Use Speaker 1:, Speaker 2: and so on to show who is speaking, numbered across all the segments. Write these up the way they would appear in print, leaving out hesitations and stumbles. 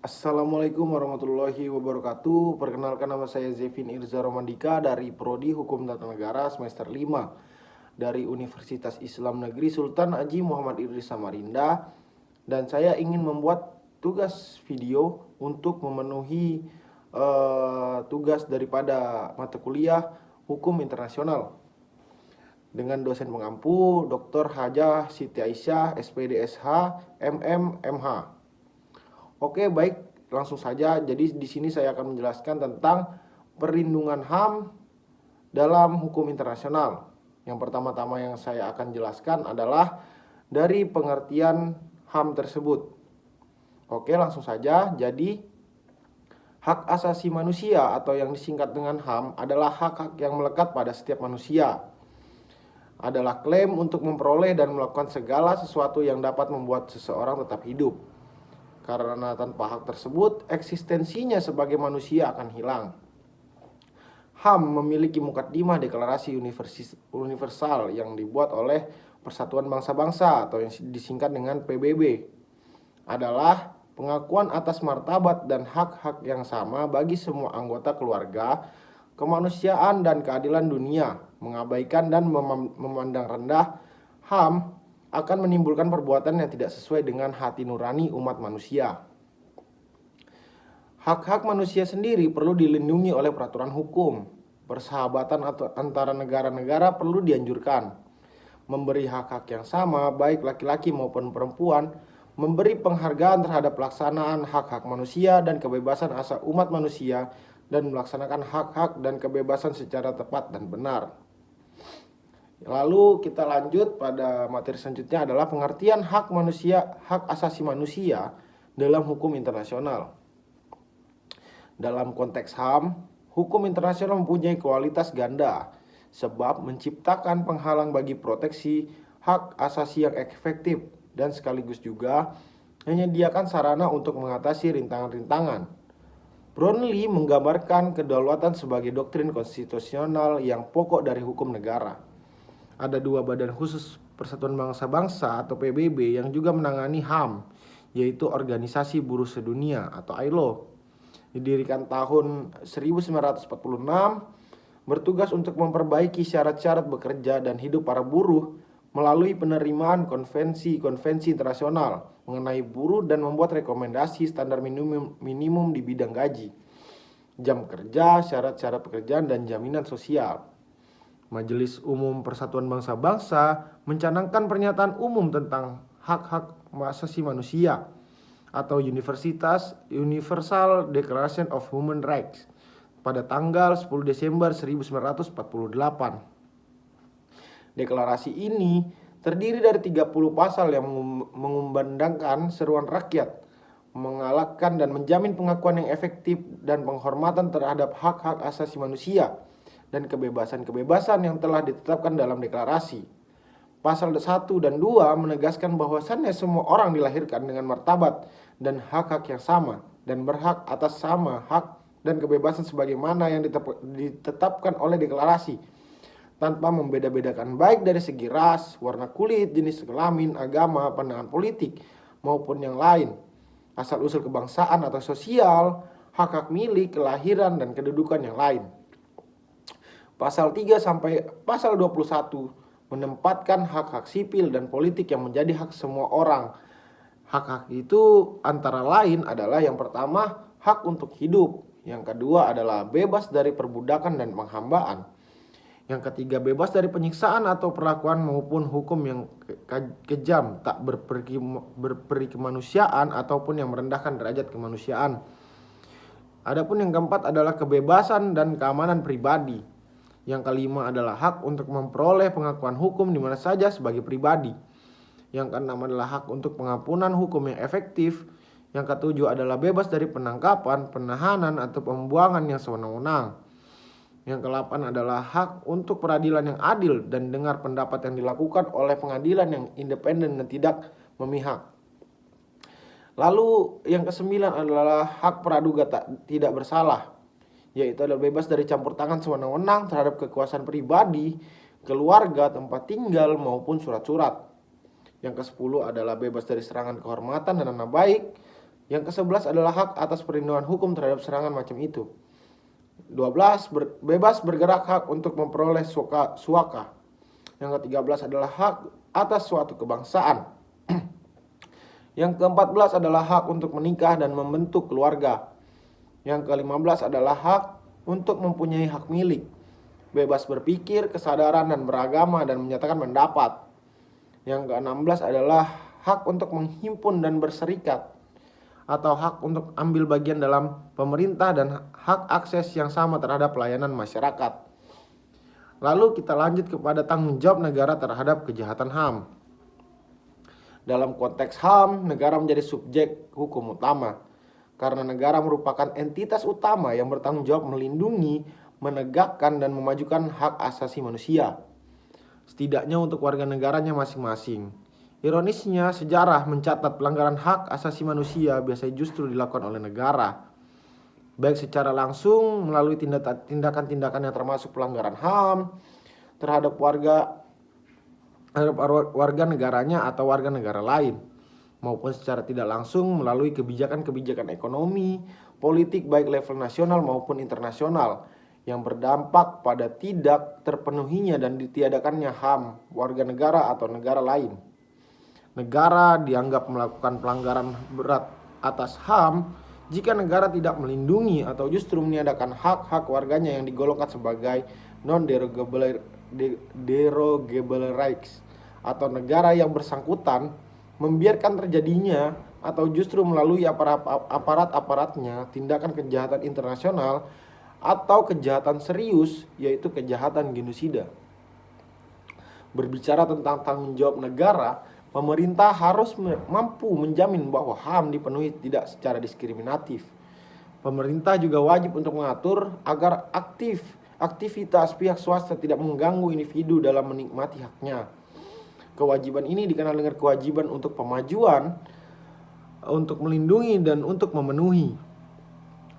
Speaker 1: Assalamualaikum warahmatullahi wabarakatuh. Perkenalkan, nama saya Zevin Irza Romandika dari Prodi Hukum Tata Negara semester 5 dari Universitas Islam Negeri Sultan Haji Muhammad Idris Samarinda. Dan saya ingin membuat tugas video untuk memenuhi tugas daripada mata kuliah Hukum Internasional dengan dosen pengampu Dr. Hajah Siti Aisyah, SPD SH, MM, MH. Oke, baik, langsung saja. Jadi di sini saya akan menjelaskan tentang perlindungan HAM dalam hukum internasional. Yang pertama-tama yang saya akan jelaskan adalah dari pengertian HAM tersebut. Oke, langsung saja. Jadi hak asasi manusia atau yang disingkat dengan HAM adalah hak-hak yang melekat pada setiap manusia. Adalah klaim untuk memperoleh dan melakukan segala sesuatu yang dapat membuat seseorang tetap hidup. Karena tanpa hak tersebut, eksistensinya sebagai manusia akan hilang. HAM memiliki mukadimah deklarasi universal yang dibuat oleh Persatuan Bangsa-Bangsa atau yang disingkat dengan PBB. Adalah pengakuan atas martabat dan hak-hak yang sama bagi semua anggota keluarga, kemanusiaan dan keadilan dunia. Mengabaikan dan memandang rendah HAM akan menimbulkan perbuatan yang tidak sesuai dengan hati nurani umat manusia. Hak-hak manusia sendiri perlu dilindungi oleh peraturan hukum. Persahabatan antara negara-negara perlu dianjurkan. Memberi hak-hak yang sama baik laki-laki maupun perempuan, memberi penghargaan terhadap pelaksanaan hak-hak manusia dan kebebasan asal umat manusia, dan melaksanakan hak-hak dan kebebasan secara tepat dan benar. Lalu kita lanjut pada materi selanjutnya adalah pengertian hak manusia, hak asasi manusia dalam hukum internasional. Dalam konteks HAM, hukum internasional mempunyai kualitas ganda sebab menciptakan penghalang bagi proteksi hak asasi yang efektif dan sekaligus juga menyediakan sarana untuk mengatasi rintangan-rintangan. Brownlee menggambarkan kedaulatan sebagai doktrin konstitusional yang pokok dari hukum negara. Ada dua badan khusus Persatuan Bangsa-Bangsa atau PBB yang juga menangani HAM, yaitu Organisasi Buruh Sedunia atau ILO. Didirikan tahun 1946, bertugas untuk memperbaiki syarat-syarat bekerja dan hidup para buruh melalui penerimaan konvensi-konvensi internasional mengenai buruh dan membuat rekomendasi standar minimum di bidang gaji, jam kerja, syarat-syarat pekerjaan, dan jaminan sosial. Majelis Umum Persatuan Bangsa-Bangsa mencanangkan pernyataan umum tentang hak-hak asasi manusia atau Universal Declaration of Human Rights pada tanggal 10 Desember 1948. Deklarasi ini terdiri dari 30 pasal yang mengumandangkan seruan rakyat, mengalahkan dan menjamin pengakuan yang efektif dan penghormatan terhadap hak-hak asasi manusia dan kebebasan-kebebasan yang telah ditetapkan dalam deklarasi. Pasal 1 dan 2 menegaskan bahwasannya semua orang dilahirkan dengan martabat dan hak-hak yang sama dan berhak atas sama hak dan kebebasan sebagaimana yang ditetapkan oleh deklarasi, tanpa membeda-bedakan baik dari segi ras, warna kulit, jenis kelamin, agama, pandangan politik, maupun yang lain, asal-usul kebangsaan atau sosial, hak-hak milik, kelahiran, dan kedudukan yang lain. Pasal 3 sampai pasal 21 menempatkan hak-hak sipil dan politik yang menjadi hak semua orang. Hak-hak itu antara lain adalah yang pertama, hak untuk hidup. Yang kedua adalah bebas dari perbudakan dan penghambaan. Yang ketiga, bebas dari penyiksaan atau perlakuan maupun hukum yang kejam, tak berperi kemanusiaan ataupun yang merendahkan derajat kemanusiaan. Adapun yang keempat adalah kebebasan dan keamanan pribadi. Yang kelima adalah hak untuk memperoleh pengakuan hukum di mana saja sebagai pribadi. Yang keenam adalah hak untuk pengampunan hukum yang efektif. Yang ketujuh adalah bebas dari penangkapan, penahanan, atau pembuangan yang sewenang-wenang. Yang kedelapan adalah hak untuk peradilan yang adil dan dengar pendapat yang dilakukan oleh pengadilan yang independen dan tidak memihak. Lalu yang kesembilan adalah hak praduga tidak bersalah, yaitu adalah bebas dari campur tangan sewenang-wenang terhadap kekuasaan pribadi, keluarga, tempat tinggal, maupun surat-surat. Yang ke-10 adalah bebas dari serangan kehormatan dan nama baik. Yang ke-11 adalah hak atas perlindungan hukum terhadap serangan macam itu. 12. Bebas bergerak, hak untuk memperoleh suaka. Yang ke-13 adalah hak atas suatu kebangsaan. Yang ke-14 adalah hak untuk menikah dan membentuk keluarga. Yang ke-15 adalah hak untuk mempunyai hak milik, bebas berpikir, kesadaran dan beragama dan menyatakan pendapat. Yang ke-16 adalah hak untuk menghimpun dan berserikat, atau hak untuk ambil bagian dalam pemerintah dan hak akses yang sama terhadap pelayanan masyarakat. Lalu kita lanjut kepada tanggung jawab negara terhadap kejahatan HAM. Dalam konteks HAM, negara menjadi subjek hukum utama karena negara merupakan entitas utama yang bertanggung jawab melindungi, menegakkan dan memajukan hak asasi manusia, setidaknya untuk warga negaranya masing-masing. Ironisnya, sejarah mencatat pelanggaran hak asasi manusia biasanya justru dilakukan oleh negara, baik secara langsung melalui tindakan-tindakan yang termasuk pelanggaran HAM terhadap warga negaranya atau warga negara lain, maupun secara tidak langsung melalui kebijakan-kebijakan ekonomi, politik baik level nasional maupun internasional yang berdampak pada tidak terpenuhinya dan ditiadakannya HAM warga negara atau negara lain. Negara dianggap melakukan pelanggaran berat atas HAM jika negara tidak melindungi atau justru meniadakan hak-hak warganya yang digolongkan sebagai non-derogable rights, atau negara yang bersangkutan membiarkan terjadinya atau justru melalui aparat-aparatnya tindakan kejahatan internasional atau kejahatan serius, yaitu kejahatan genosida. Berbicara tentang tanggung jawab negara, pemerintah harus mampu menjamin bahwa HAM dipenuhi tidak secara diskriminatif. Pemerintah juga wajib untuk mengatur agar aktivitas pihak swasta tidak mengganggu individu dalam menikmati haknya. Kewajiban ini dikenal dengan kewajiban untuk pemajuan, untuk melindungi dan untuk memenuhi.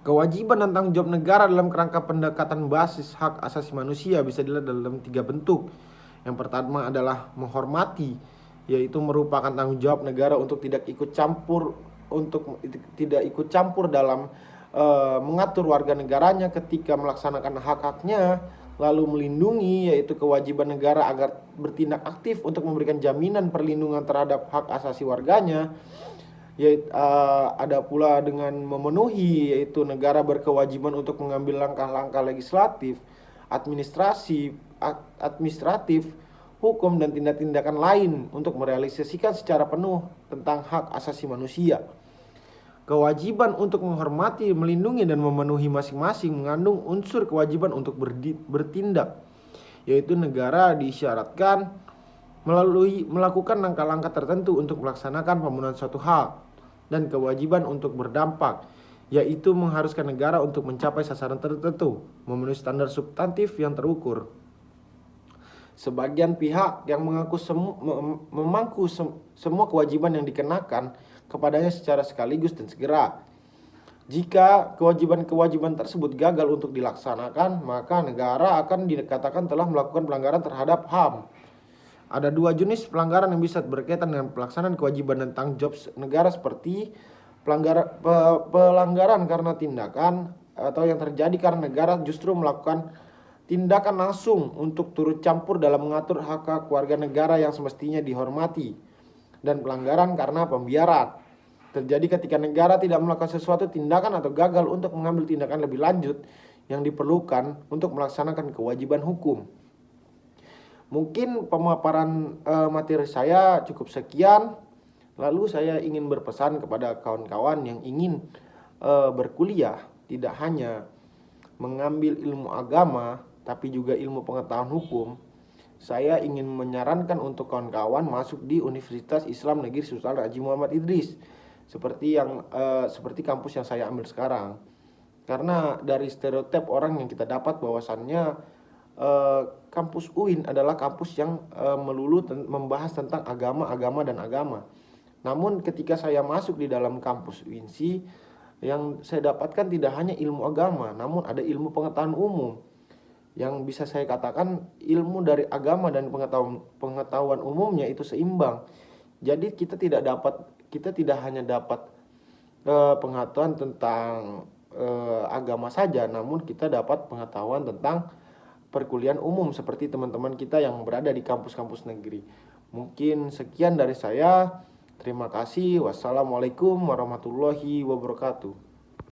Speaker 1: Kewajiban dan tanggung jawab negara dalam kerangka pendekatan basis hak asasi manusia bisa dilihat dalam 3 bentuk. Yang pertama adalah menghormati, yaitu merupakan tanggung jawab negara untuk tidak ikut campur dalam mengatur warga negaranya ketika melaksanakan hak-haknya. Lalu melindungi, yaitu kewajiban negara agar bertindak aktif untuk memberikan jaminan perlindungan terhadap hak asasi warganya. Yaitu ada pula dengan memenuhi, yaitu negara berkewajiban untuk mengambil langkah-langkah legislatif, administratif, hukum dan tindakan lain untuk merealisasikan secara penuh tentang hak asasi manusia. Kewajiban untuk menghormati, melindungi dan memenuhi masing-masing mengandung unsur kewajiban untuk bertindak, yaitu negara diisyaratkan melakukan langkah-langkah tertentu untuk melaksanakan pemenuhan suatu hak, dan kewajiban untuk berdampak, yaitu mengharuskan negara untuk mencapai sasaran tertentu, memenuhi standar substantif yang terukur. Sebagian pihak yang memangku semua kewajiban yang dikenakan kepadanya secara sekaligus dan segera. Jika kewajiban-kewajiban tersebut gagal untuk dilaksanakan, maka negara akan dikatakan telah melakukan pelanggaran terhadap HAM. Ada 2 jenis pelanggaran yang bisa berkaitan dengan pelaksanaan kewajiban dan tanggung jawab negara, seperti pelanggaran karena tindakan atau yang terjadi karena negara justru melakukan tindakan langsung untuk turut campur dalam mengatur hak-hak warga negara yang semestinya dihormati, dan pelanggaran karena pembiaran terjadi ketika negara tidak melakukan sesuatu tindakan atau gagal untuk mengambil tindakan lebih lanjut yang diperlukan untuk melaksanakan kewajiban hukum. Mungkin pemaparan materi saya cukup sekian. Lalu saya ingin berpesan kepada kawan-kawan yang ingin berkuliah, tidak hanya mengambil ilmu agama tapi juga ilmu pengetahuan hukum. Saya ingin menyarankan untuk kawan-kawan masuk di Universitas Islam Negeri Sultan Haji Muhammad Idris, seperti kampus yang saya ambil sekarang. Karena dari stereotip orang yang kita dapat bahwasannya kampus UIN adalah kampus yang melulu membahas tentang agama dan agama. Namun ketika saya masuk di dalam kampus UINSI, yang saya dapatkan tidak hanya ilmu agama, namun ada ilmu pengetahuan umum. Yang bisa saya katakan ilmu dari agama dan pengetahuan umumnya itu seimbang. Jadi kita tidak hanya dapat pengetahuan tentang agama saja, namun kita dapat pengetahuan tentang perkuliahan umum seperti teman-teman kita yang berada di kampus-kampus negeri. Mungkin sekian dari saya. Terima kasih. Wassalamualaikum warahmatullahi wabarakatuh.